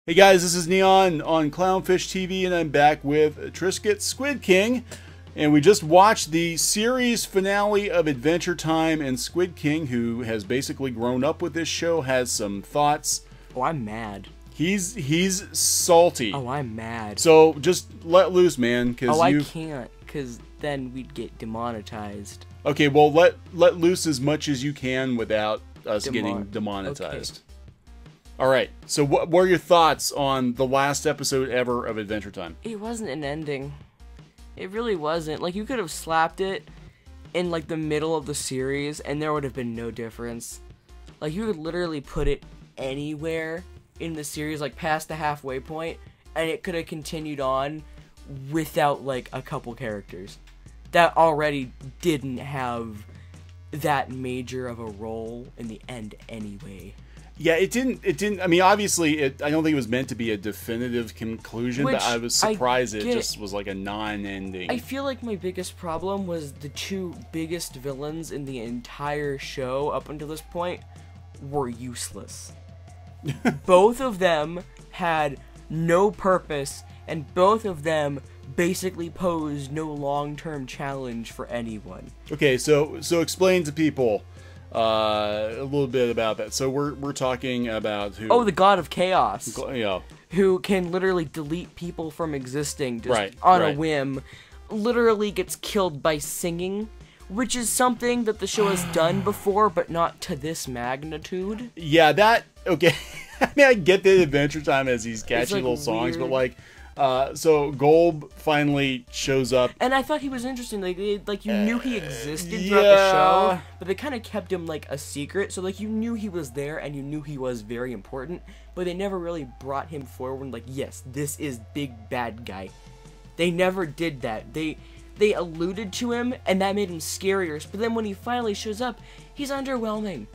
Hey guys, this is Kneon on CLOWNFISH TV, and I'm back with SquidKing. And we just watched the series finale of Adventure Time, and SquidKing, who has basically grown up with this show, has some thoughts. Oh, I'm mad. He's salty. Oh, I'm mad. So just let loose, man. Cause I can't, because then we'd get demonetized. Okay, well let loose as much as you can without us getting demonetized. Okay. All right, so what were your thoughts on the last episode ever of Adventure Time? It wasn't an ending. It really wasn't. Like, you could have slapped it in, like, the middle of the series, and there would have been no difference. Like, you could literally put it anywhere in the series, like, past the halfway point, and it could have continued on without, like, a couple characters that already didn't have that major of a role in the end anyway. Yeah, it didn't, I mean, obviously, I don't think it was meant to be a definitive conclusion, but I was surprised it just was like a non-ending. I feel like my biggest problem was the two biggest villains in the entire show up until this point were useless. Both of them had no purpose, and both of them basically posed no long-term challenge for anyone. Okay, so explain to people a little bit about that. So we're talking about who? Oh, the God of Chaos. Yeah. Who can literally delete people from existing just on a whim. Literally gets killed by singing, which is something that the show has done before, but not to this magnitude. Yeah, okay. I mean, I get that Adventure Time has these catchy little songs, but like, so Golb finally shows up, and I thought he was interesting. Like you knew he existed throughout the show, but they kind of kept him like a secret. So like you knew he was there, and you knew he was very important, but they never really brought him forward. Like, yes, this is big bad guy. They never did that. They alluded to him, and that made him scarier. But then when he finally shows up, he's underwhelming.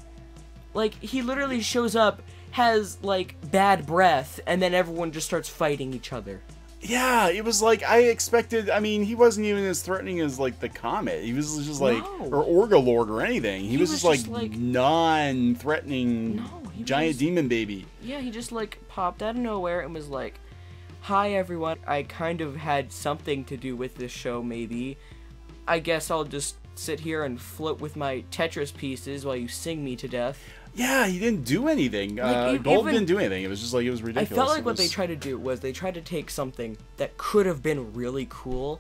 Like, he literally shows up, has like bad breath, and then everyone just starts fighting each other. Yeah, it was like I expected. I mean, he wasn't even as threatening as like the Comet. He was just like, or Orgalord or anything. He was just like non-threatening giant demon baby. Yeah, he just like popped out of nowhere and was like, "Hi everyone, I kind of had something to do with this show. Maybe, I guess I'll just sit here and float with my Tetris pieces while you sing me to death." Yeah, he didn't do anything. Golb didn't do anything. It was just like, it was ridiculous. I felt like what they tried to do was they tried to take something that could have been really cool,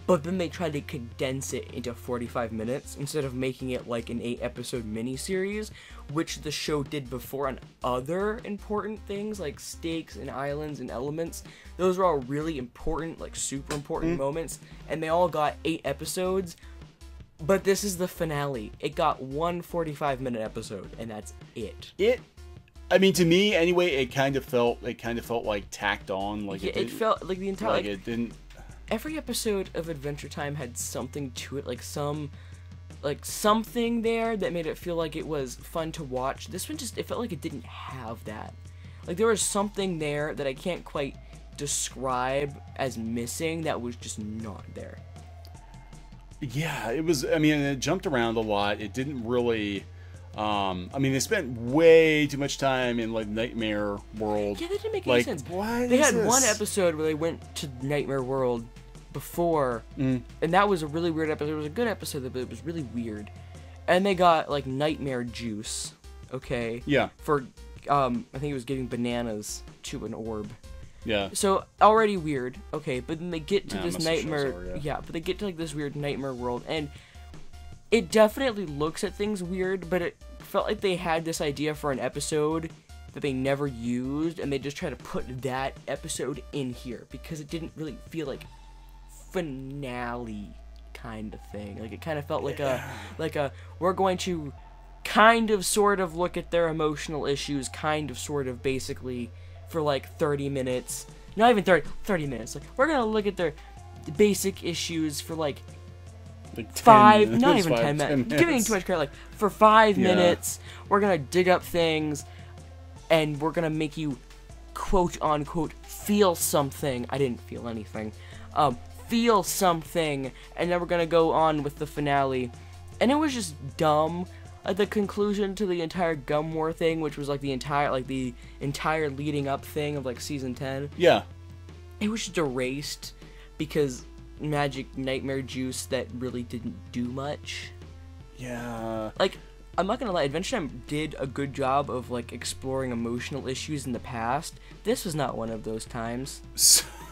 but then they tried to condense it into 45 minutes instead of making it like an 8-episode miniseries, which the show did before on other important things like stakes and islands and elements. Those were all really important, like super important moments, and they all got 8 episodes. But this is the finale. It got one 45-minute episode, and that's it. I mean, to me anyway, it kind of felt like tacked on. Like it felt like the entire. Like it didn't. Every episode of Adventure Time had something to it, like something there that made it feel like it was fun to watch. This one it felt like it didn't have that. Like there was something there that I can't quite describe as missing that was just not there. Yeah, it was. I mean, it jumped around a lot. It didn't really. I mean, they spent way too much time in like Nightmare World. Yeah, that didn't make any sense. They had one episode where they went to Nightmare World before, and that was a really weird episode. It was a good episode, but it was really weird. And they got like nightmare juice. Okay. Yeah. For I think it was giving bananas to an orb. Yeah. So already weird, okay, but then they get to this nightmare. But they get to like this weird nightmare world, and it definitely looks at things weird. But it felt like they had this idea for an episode that they never used, and they just tried to put that episode in here because it didn't really feel like finale kind of thing. Like it kind of felt like a we're going to kind of sort of look at their emotional issues, kind of sort of basically. For like 30 minutes, not even 30 minutes. Like we're gonna look at their basic issues for like 5, not even 10 minutes. Giving too much credit. Like for 5 minutes, we're gonna dig up things, and we're gonna make you quote unquote feel something. I didn't feel anything. Feel something, and then we're gonna go on with the finale, and it was just dumb. the conclusion to the entire Gum War thing, which was like the entire leading up thing of like season 10. Yeah. It was just erased because magic nightmare juice that really didn't do much. Yeah. Like, I'm not gonna lie, Adventure Time did a good job of like exploring emotional issues in the past. This was not one of those times.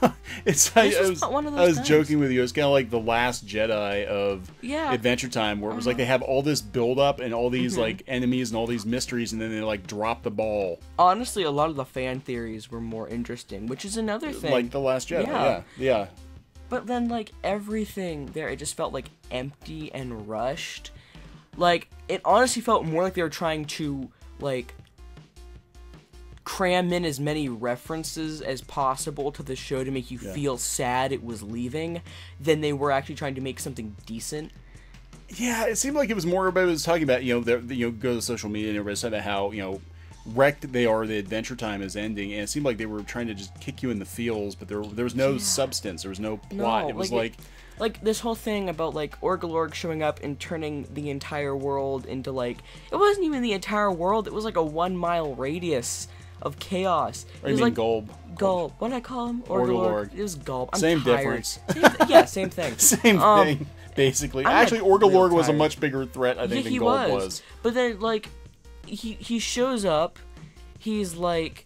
I was joking with you. It's kind of like the Last Jedi of Adventure Time, where it was like they have all this build up and all these like enemies and all these mysteries, and then they like drop the ball. Honestly, a lot of the fan theories were more interesting, which is another thing. Like the Last Jedi, yeah. But then like everything there, it just felt like empty and rushed. Like, it honestly felt more like they were trying to like cram in as many references as possible to the show to make you feel sad it was leaving than they were actually trying to make something decent. Yeah, it seemed like it was more everybody was talking about, go to social media and everybody said about how, wrecked they are, the Adventure Time is ending, and it seemed like they were trying to just kick you in the feels, but there was no substance, there was no plot. No, it was like this whole thing about like Orgalorg showing up and turning the entire world into like, it wasn't even the entire world, it was like a 1 mile radius of chaos. Or you mean like Gulb? Gulb. What did I call him? Orgalorg. It was Gulb. I'm same tired. difference. Same thing. Same thing, basically. Actually, Orgalorg was a much bigger threat, I think, than Gulb was. But then, like, he shows up. He's like,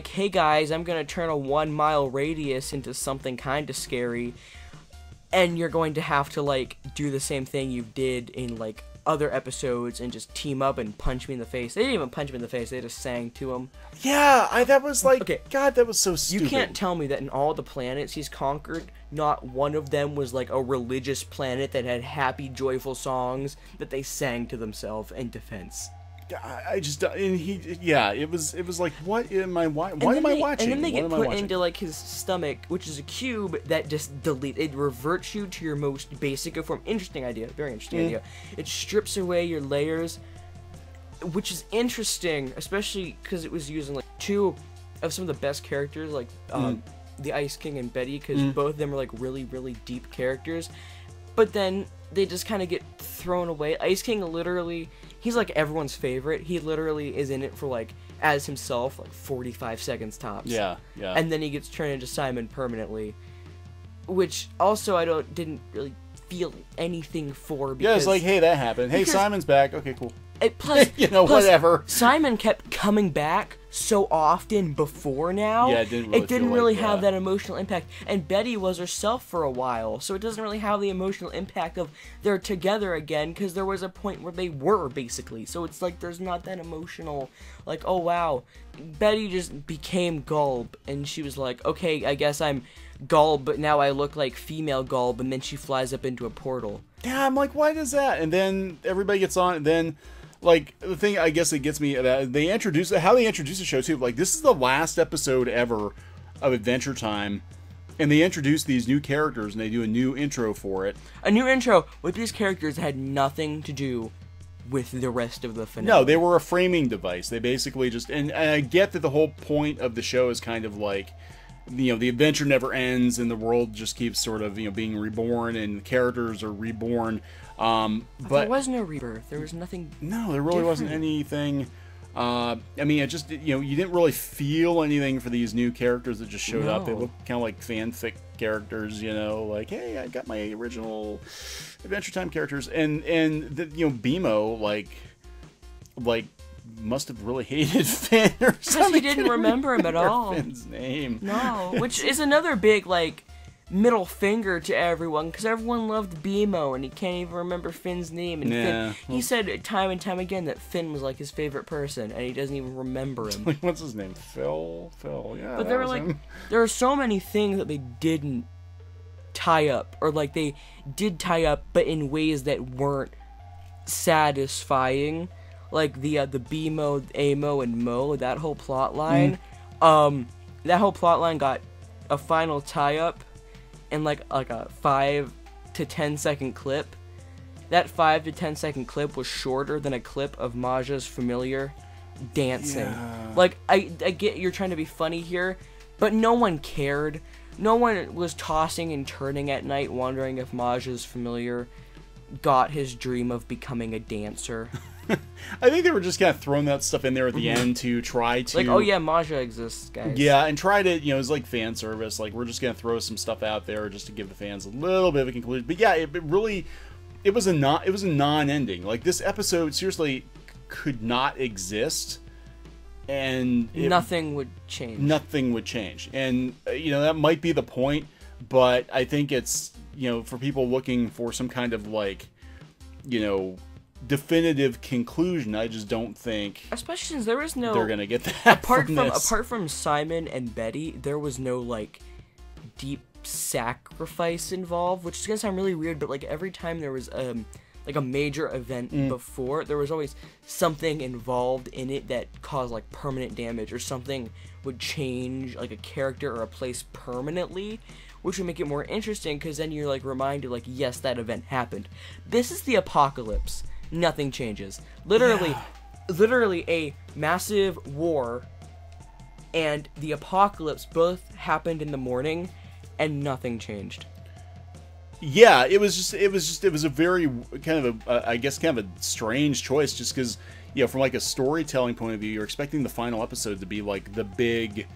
hey guys, I'm gonna turn a 1 mile radius into something kind of scary, and you're going to have to like do the same thing you did in like other episodes and just team up and punch me in the face. They didn't even punch him in the face, they just sang to him. Yeah, that was like, okay, God, that was so stupid. You can't tell me that in all the planets he's conquered, not one of them was like a religious planet that had happy, joyful songs that they sang to themselves in defense. I just, and it was like, what am I watching? What am I watching? And then they get put into like his stomach, which is a cube that just it reverts you to your most basic form. Interesting idea, very interesting idea. It strips away your layers, which is interesting, especially because it was using like two of some of the best characters, like the Ice King and Betty, because both of them are like really, really deep characters. But then they just kind of get thrown away. Ice King literally, he's like everyone's favorite. He literally is in it for like, as himself, like 45 seconds tops. Yeah. And then he gets turned into Simon permanently, which also I didn't really feel anything for. Because, it's like, hey, that happened. Hey, Simon's back. Okay, cool. Plus, whatever. Simon kept coming back so often before now. Yeah, it didn't really have that emotional impact. And Betty was herself for a while, so it doesn't really have the emotional impact of they're together again, because there was a point where they were, basically. So it's like there's not that emotional, like, oh wow. Betty just became Gulb, and she was like, okay, I guess I'm Gulb, but now I look like female Gulb, and then she flies up into a portal. Yeah, I'm like, why does that? And then everybody gets on, and then... Like, the thing, I guess, that gets me, how they introduce the show, too. Like, this is the last episode ever of Adventure Time, and they introduce these new characters, and they do a new intro for it. A new intro with these characters that had nothing to do with the rest of the finale. No, they were a framing device. They basically just... And I get that the whole point of the show is kind of like... the adventure never ends, and the world just keeps sort of, being reborn, and the characters are reborn... but there was no rebirth. There was nothing. No, there really wasn't anything. I mean, it just you didn't really feel anything for these new characters that just showed up. They looked kind of like fanfic characters, like, hey, I got my original Adventure Time characters, and BMO like must have really hated Finn or something. Because he didn't remember him at all. Finn's name. No, which is another big middle finger to everyone, because everyone loved BMO and he can't even remember Finn's name. And Finn, he said time and time again that Finn was like his favorite person, and he doesn't even remember him. What's his name? Phil, yeah. But there are so many things that they didn't tie up, or like they did tie up, but in ways that weren't satisfying. Like the BMO, Amo, and Mo, that whole plot line. That whole plot line got a final tie up in like a 5 to 10 second clip. That 5 to 10 second clip was shorter than a clip of Maja's familiar dancing. Yeah. Like, I get you're trying to be funny here, but no one cared. No one was tossing and turning at night wondering if Maja's familiar got his dream of becoming a dancer. I think they were just kind of throwing that stuff in there at the end to try to... Like, oh yeah, Maja exists, guys. Yeah, and try to, it's like fan service. Like, we're just going to throw some stuff out there just to give the fans a little bit of a conclusion. But yeah, it was a non-ending. Like, this episode, seriously, could not exist. And... nothing would change. Nothing would change. And, that might be the point, but I think it's, for people looking for some kind of, like, definitive conclusion, I just don't think, especially since there was no, they're gonna get that apart from Simon and Betty, there was no like deep sacrifice involved, which is gonna sound really weird, but like every time there was like a major event before, there was always something involved in it that caused like permanent damage, or something would change like a character or a place permanently, which would make it more interesting, because then you're like reminded, like, yes, that event happened. This is the apocalypse. Nothing changes. Literally a massive war and the apocalypse both happened in the morning, and nothing changed. Yeah, it was a very kind of I guess kind of a strange choice, just because, from like a storytelling point of view, you're expecting the final episode to be like the big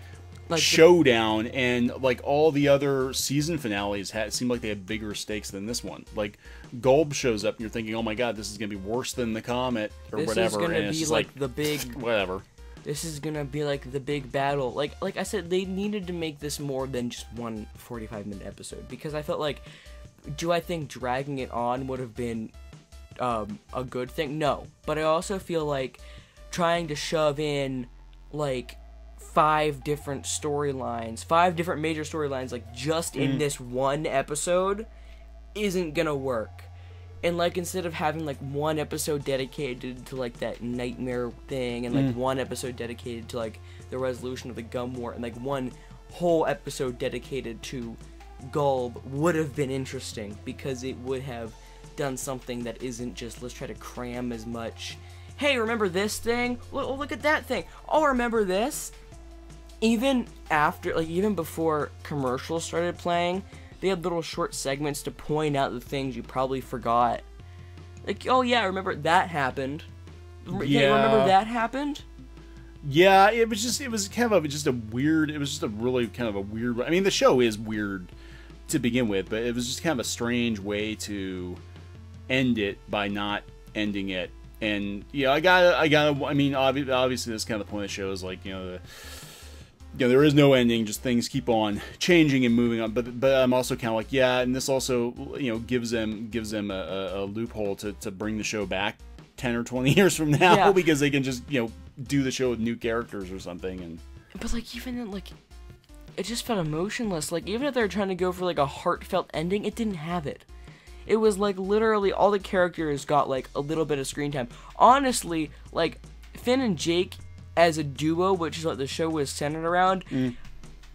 like showdown, and like all the other season finales seemed like they had bigger stakes than this one. Like Gulb shows up and you're thinking, oh my god, this is gonna be worse than the comet or whatever. This is gonna be like the big whatever. This is gonna be like the big battle. Like I said, they needed to make this more than just one 45-minute episode, because I felt like, do I think dragging it on would have been a good thing? No, but I also feel like trying to shove in like 5 different storylines, 5 different major storylines, like just in this one episode, isn't gonna work. And like, instead of having like one episode dedicated to like that nightmare thing, and like one episode dedicated to like the resolution of the gum war, and like one whole episode dedicated to Gulb, would have been interesting, because it would have done something that isn't just, let's try to cram as much. Hey, remember this thing? Look at that thing. Oh, remember this? Even after, like, even before commercials started playing, they had little short segments to point out the things you probably forgot. Like, oh yeah, remember that happened. Yeah. Remember that happened? Yeah, it was a really kind of a weird, I mean, the show is weird to begin with, but it was just kind of a strange way to end it by not ending it. And, I mean, obviously that's kind of the point of the show, is like, there is no ending, just things keep on changing and moving on. But I'm also kind of like, yeah, and this also, gives them a loophole to bring the show back 10 or 20 years from now, because they can just, do the show with new characters or something. And but like, even then, like, it just felt emotionless. Like, even if they were trying to go for like a heartfelt ending, it didn't have it. It was like literally all the characters got like a little bit of screen time. Honestly, like Finn and Jake as a duo, which is what the show was centered around,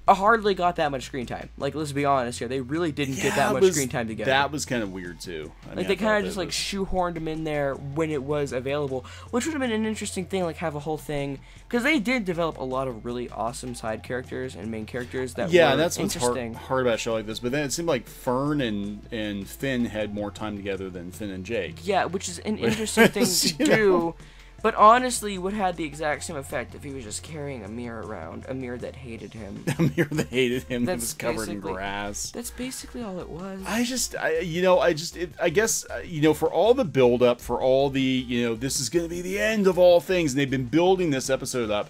hardly got that much screen time. Like, let's be honest here, they really didn't get that much screen time together. That was kind of weird too. Like, they kind of just like shoehorned them in there when it was available, which would have been an interesting thing, like have a whole thing, because they did develop a lot of really awesome side characters and main characters that were that's what's interesting. hard about a show like this. But then it seemed like Fern and Finn had more time together than Finn and Jake. Yeah, which is an interesting thing to do. But honestly, would have the exact same effect if he was just carrying a mirror around. A mirror that hated him. A mirror that hated him, that was covered in grass. That's basically all it was. I guess, for all the build-up, for all the, this is going to be the end of all things, and they've been building this episode up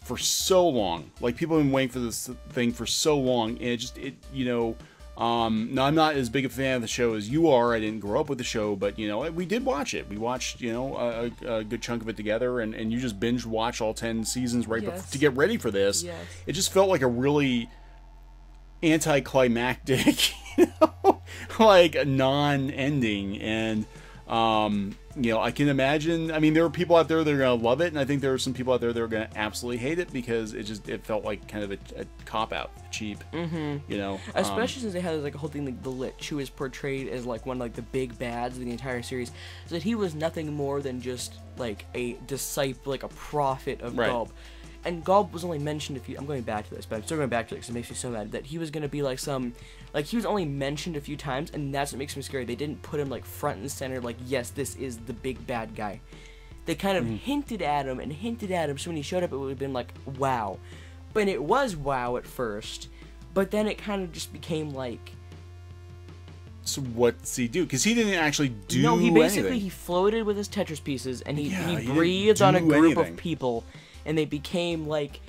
for so long. Like, people have been waiting for this thing for so long, and now, I'm not as big a fan of the show as you are. I didn't grow up with the show, but, we did watch it. We watched, a good chunk of it together, and you just binge watch all 10 seasons to get ready for this. Yes. It just felt like a really anticlimactic, like a non-ending, and, I can imagine, I mean, there are people out there that are going to love it, and I think there are some people out there that are going to absolutely hate it, because it felt like kind of a cop-out, cheap, Especially since they had like a whole thing, like the Lich, who is portrayed as like one of like the big bads of the entire series, so that he was nothing more than just like a disciple, like a prophet of Gulb. and Gulb was only mentioned I'm going back to this, but I'm still going back to it because it makes me so mad that he was going to be like he was only mentioned a few times, and that's what makes me scary. They didn't put him like front and center, like, yes, this is the big bad guy. They kind of hinted at him, so when he showed up, it would have been like, wow. But it was wow at first, but then it kind of just became like... So what's he do? Because he didn't actually do anything. No, he basically, he floated with his Tetris pieces, and he breathed on a group of people, and they became, like,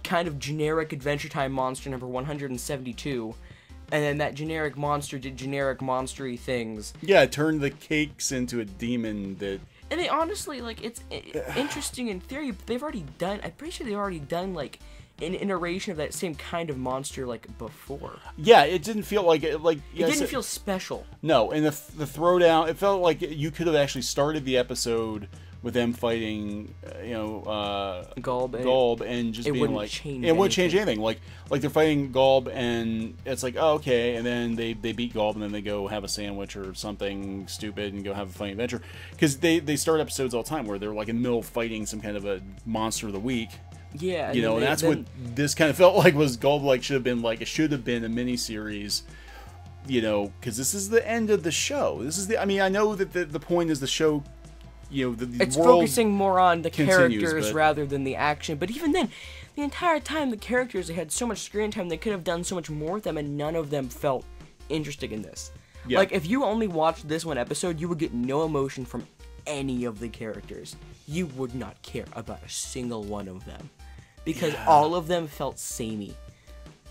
kind of generic Adventure Time monster number 172, and then that generic monster did generic monstery things. Yeah, it turned the cakes into a demon that... And they honestly, like, it's interesting in theory, but they've already done, I'm pretty sure they've already done, like, an iteration of that same kind of monster, like, before. Yeah, it didn't feel like it, like... It didn't feel special. No, and the throwdown, it felt like you could have actually started the episode with them fighting, Gulb, and just being like... It wouldn't change anything. Like they're fighting Gulb, and it's like, oh, okay, and then they beat Gulb, and then they go have a sandwich or something stupid and go have a funny adventure. Because they start episodes all the time where they're, like, in the middle of fighting some kind of a monster of the week. Yeah, you know, and that's what this kind of felt like. Was Gulb, like, should have been a mini-series, you know, because this is the end of the show. This is I mean, I know that the point is the show, you know, the it's world focusing more on the characters but... rather than the action. But even then, the entire time, the characters, they had so much screen time, they could have done so much more with them, and none of them felt interesting in this. Yeah. Like, if you only watched this one episode, you would get no emotion from any of the characters. You would not care about a single one of them. Because all of them felt samey.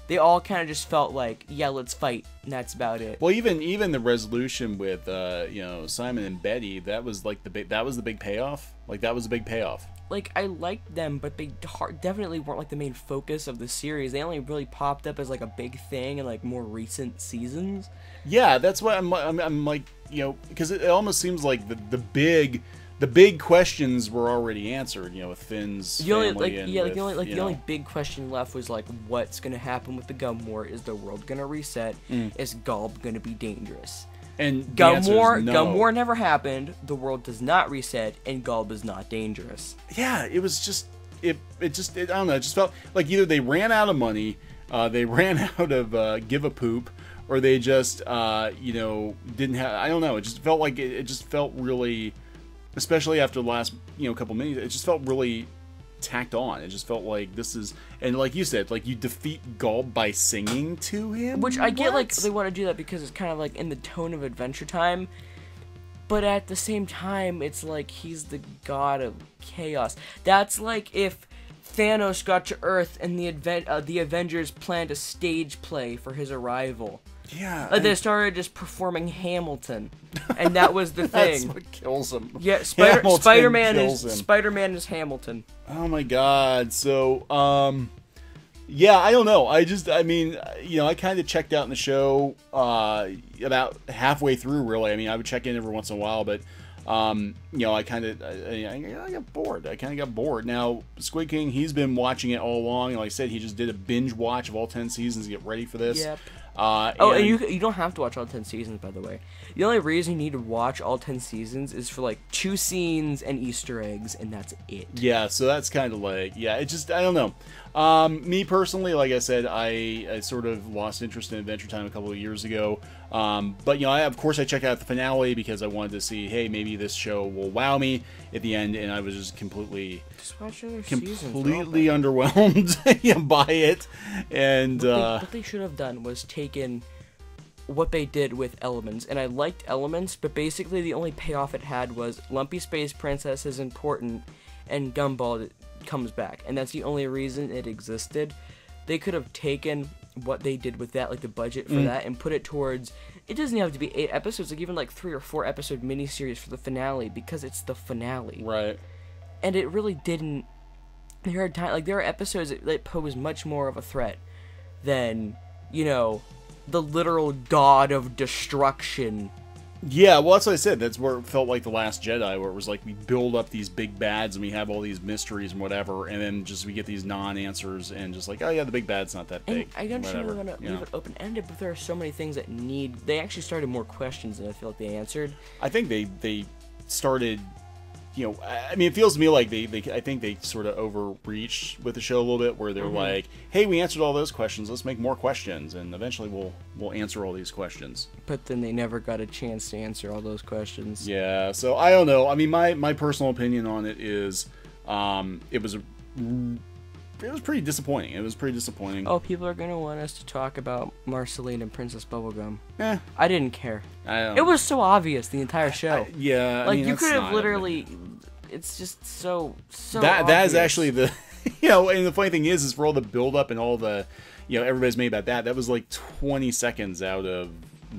They all kind of just felt like, yeah, let's fight, and that's about it. Well, even the resolution with you know, Simon and Betty, that was like the big payoff. Like, that was the big payoff. Like, I liked them, but they definitely weren't like the main focus of the series. They only really popped up as like a big thing in like more recent seasons. Yeah, that's what I'm like, you know, because it almost seems like the big questions were already answered, you know, with Finn's family. The only big question left was like, what's gonna happen with the Gum War? Is the world gonna reset? Is Gulb gonna be dangerous? And Gum War never happened. The world does not reset, and Gulb is not dangerous. Yeah, it was just I don't know. It just felt like either they ran out of money, they ran out of give a poop, or they just you know, didn't have. I don't know. It just felt like it just felt really. Especially after the last, you know, couple minutes, it just felt really tacked on. It just felt like this is, and like you said, like you defeat Gulb by singing to him. Which I get, like they want to do that because it's kind of like in the tone of Adventure Time, but at the same time, it's like he's the god of chaos. That's like if Thanos got to Earth and the Avengers planned a stage play for his arrival. Yeah. Like they started just performing Hamilton, and that was the thing. That's what kills him. Yeah, Spider-Man is Hamilton. Oh my God. So, yeah, I don't know. I mean, you know, I kind of checked out in the show about halfway through. Really, I mean, I would check in every once in a while, but you know, I got bored. I kind of got bored. Now, SquidKing, he's been watching it all along. Like I said, he just did a binge watch of all 10 seasons to get ready for this. Yep. And you don't have to watch all 10 seasons, by the way. The only reason you need to watch all 10 seasons is for like 2 scenes and Easter eggs, and that's it. Yeah, so that's kind of like, yeah, it just, I don't know. Me personally, like I said, I sort of lost interest in Adventure Time a couple of years ago. But, you know, of course I checked out the finale because I wanted to see, hey, maybe this show will wow me at the end, and I was just completely underwhelmed by it. And what they should have done was taken what they did with Elements, and I liked Elements, but basically the only payoff it had was Lumpy Space Princess is important, and Gumball comes back, and that's the only reason it existed. They could have taken what they did with that, like the budget for that, and put it towards, it doesn't have to be 8 episodes, like even like 3 or 4 episode miniseries for the finale, because it's the finale. Right. And it really didn't, there are episodes that pose much more of a threat than, you know, the literal god of destruction. Yeah, well, that's what I said. That's where it felt like The Last Jedi, where it was like we build up these big bads and we have all these mysteries and whatever, and then just we get these non-answers and just like, oh yeah, the big bad's not that big. And I don't really want to leave it open-ended, but there are so many things that they actually started more questions than I feel like they answered. I think they started you know, I mean, it feels to me like I think they sort of overreached with the show a little bit, where they're like, hey, we answered all those questions, let's make more questions, and eventually we'll answer all these questions. But then they never got a chance to answer all those questions. Yeah, so I don't know. I mean, my personal opinion on it is, it was pretty disappointing. It was pretty disappointing. Oh, people are gonna want us to talk about Marceline and Princess Bubblegum. I didn't care. It was so obvious the entire show. Yeah, like I mean, you could have literally. It's just so. That is actually the, you know, and the funny thing is for all the build up and all the, you know, everybody's made about that. That was like 20 seconds out of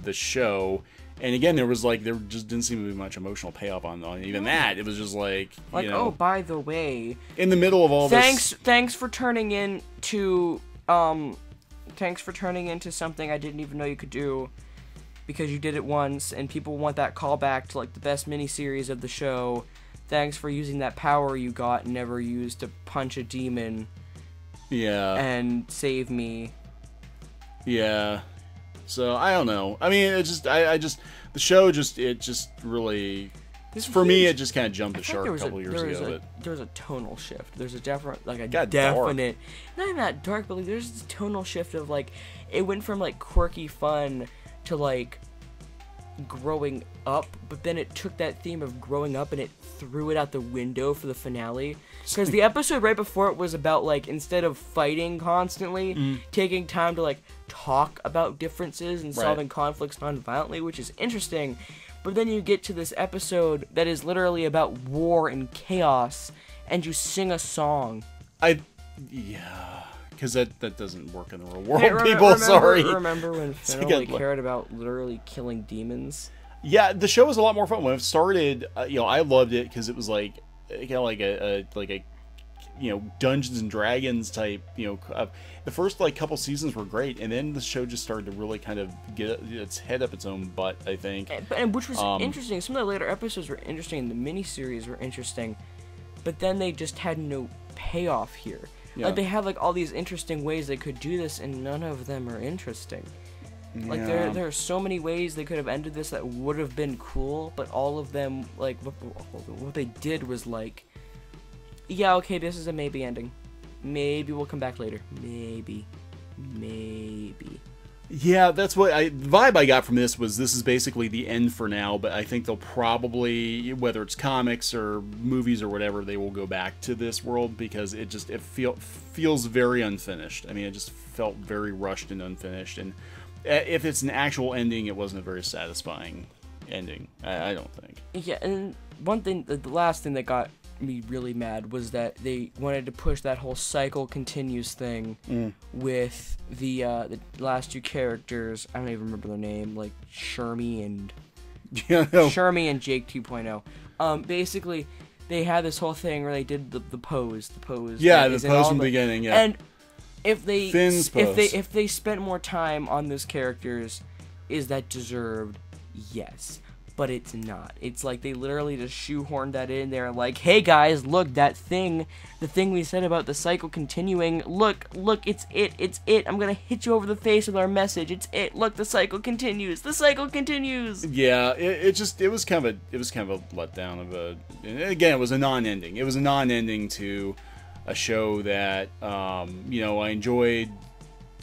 the show. And again, there just didn't seem to be much emotional payoff on even that. It was just like, you know, oh, by the way, in the middle of all this. Thanks for turning into something I didn't even know you could do, because you did it once, and people want that callback to like the best miniseries of the show. Thanks for using that power you got and never used to punch a demon. Yeah. And save me. Yeah. So I don't know. I mean, it just, the show just really, for me, it just kind of jumped the shark a couple years ago. There was a tonal shift. There's a definite, like a definite, not even that dark, but like, there's this tonal shift of like, it went from like quirky fun to like growing up, but then it took that theme of growing up and it threw it out the window for the finale. Because the episode right before it was about like, instead of fighting constantly, taking time to like talk about differences and solving conflicts non-violently, which is interesting. But then you get to this episode that is literally about war and chaos, and you sing a song. Yeah, because that doesn't work in the real world, sorry. Remember when Finn only cared about literally killing demons? Yeah, the show was a lot more fun when it started. You know, I loved it because it was like kind of like a you know, Dungeons and Dragons type. You know, the first like couple seasons were great, and then the show just started to really kind of get its head up its own butt, I think. And which was interesting. Some of the later episodes were interesting, and the miniseries were interesting, but then they just had no payoff here. Yeah. Like they had like all these interesting ways they could do this, and none of them are interesting. Yeah. Like there are so many ways they could have ended this that would have been cool, but all of them, like what they did was like, yeah, okay, this is a maybe ending. Maybe we'll come back later. Maybe. Yeah, that's what the vibe I got from this was this is basically the end for now, but I think they'll probably, whether it's comics or movies or whatever, they will go back to this world because it feels very unfinished. I mean, it just felt very rushed and unfinished, and if it's an actual ending, it wasn't a very satisfying ending, I don't think. Yeah, and one thing, the last thing that got me really mad was that they wanted to push that whole cycle continues thing with the last two characters. I don't even remember their name, like Shermie and Jake 2.0. Basically, they had this whole thing where they did the pose. Yeah, the pose from the beginning. Yeah, and if they spent more time on those characters, is that deserved? Yes. But it's not. It's like they literally just shoehorned that in there, like, hey guys, look, the thing we said about the cycle continuing, look, it's it, I'm gonna hit you over the face with our message, it's it, look, the cycle continues. Yeah, it was kind of a letdown and again, it was a non-ending. It was a non-ending to a show that, you know, I enjoyed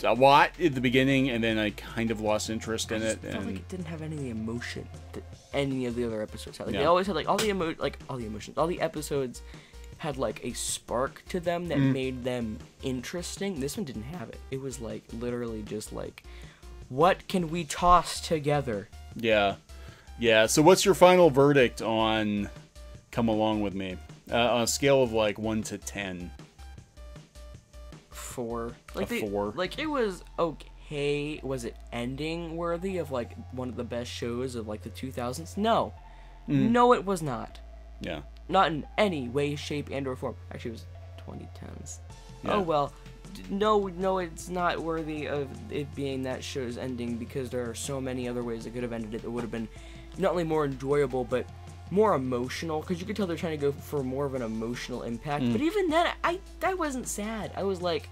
a lot at the beginning, and then I kind of lost interest in it. I felt like it didn't have any of the emotion that any of the other episodes had. Like they always had like all the emotions. All the episodes had like a spark to them that made them interesting. This one didn't have it. It was like literally just like, what can we toss together? Yeah. So what's your final verdict on Come Along With Me on a scale of like 1 to 10? 4. Like 4. Like it was okay. Was it ending worthy of like one of the best shows of like the 2000s? No. No, it was not. Yeah. Not in any way, shape, and or form. Actually, it was 2010s. Yeah. Oh well. No, it's not worthy of it being that show's ending because there are so many other ways it could have ended it that would have been not only more enjoyable but more emotional, because you could tell they're trying to go for more of an emotional impact. But even then, I wasn't sad. I was like,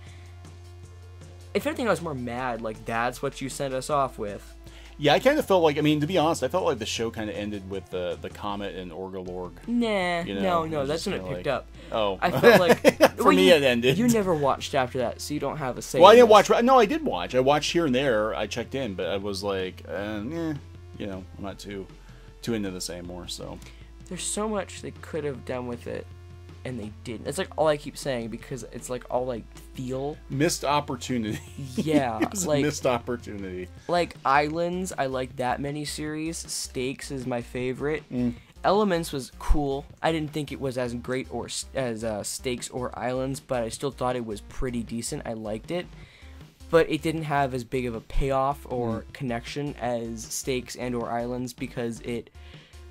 if anything, I was more mad. Like, that's what you sent us off with. Yeah, I kind of felt like, I mean, to be honest, I felt like the show kind of ended with the Comet and Orgalorg. Nah, you know? no, that's when it picked up. Oh. I felt like... For me, it ended. You never watched after that, so you don't have a say. Well, I didn't watch... No, I did watch. I watched here and there. I checked in, but I was like, you know, I'm not too into this anymore, so... There's so much they could have done with it, and they didn't. It's like all I keep saying, because it's like all I feel. Missed opportunity. Yeah. It was a missed opportunity. Like Islands, I like that miniseries. Stakes is my favorite. Elements was cool. I didn't think it was as great or as Stakes or Islands, but I still thought it was pretty decent. I liked it. But it didn't have as big of a payoff or connection as Stakes and or Islands, because it...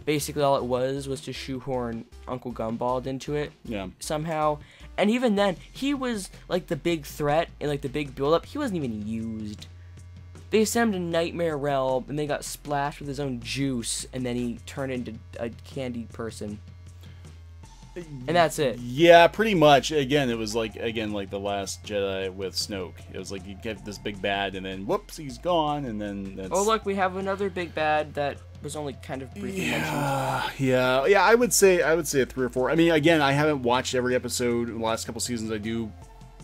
Basically, all it was to shoehorn Uncle Gumball into it somehow. And even then, he was, like, the big threat and, like, the big build-up. He wasn't even used. They sent him to Nightmare Realm, and they got splashed with his own juice, and then he turned into a candy person. And that's it. Yeah, pretty much. Again, it was like the Last Jedi with Snoke. It was like you get this big bad, and then whoops, he's gone, and then that's... Oh, look, we have another big bad that was only kind of briefly mentioned. Yeah. I would say a 3 or 4. I mean, again, I haven't watched every episode in the last couple seasons.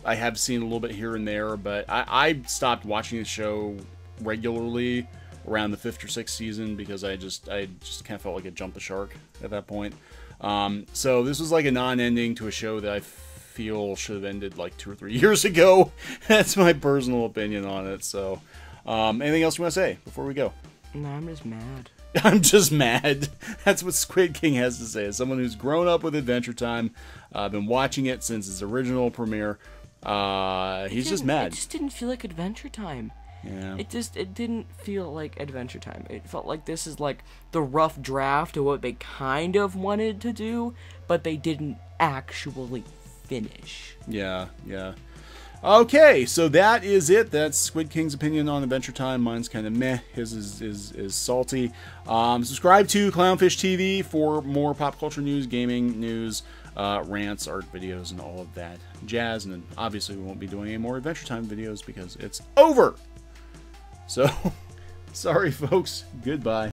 I have seen a little bit here and there, but I stopped watching the show regularly around the 5th or 6th season because I just kind of felt like it jumped the shark at that point. So this was like a non-ending to a show that I feel should have ended like 2 or 3 years ago. That's my personal opinion on it. So, anything else you want to say before we go? No, I'm just mad. I'm just mad. That's what SquidKing has to say. As someone who's grown up with Adventure Time, been watching it since its original premiere, he's just mad. It just didn't feel like Adventure Time. Yeah. It didn't feel like Adventure Time. It felt like this is like the rough draft of what they kind of wanted to do, but they didn't actually finish. Yeah. Okay, so that is it. That's SquidKing's opinion on Adventure Time. Mine's kind of meh. His is salty. Subscribe to Clownfish TV for more pop culture news, gaming news, rants, art videos, and all of that jazz. And then obviously we won't be doing any more Adventure Time videos because it's over. So, sorry folks. Goodbye.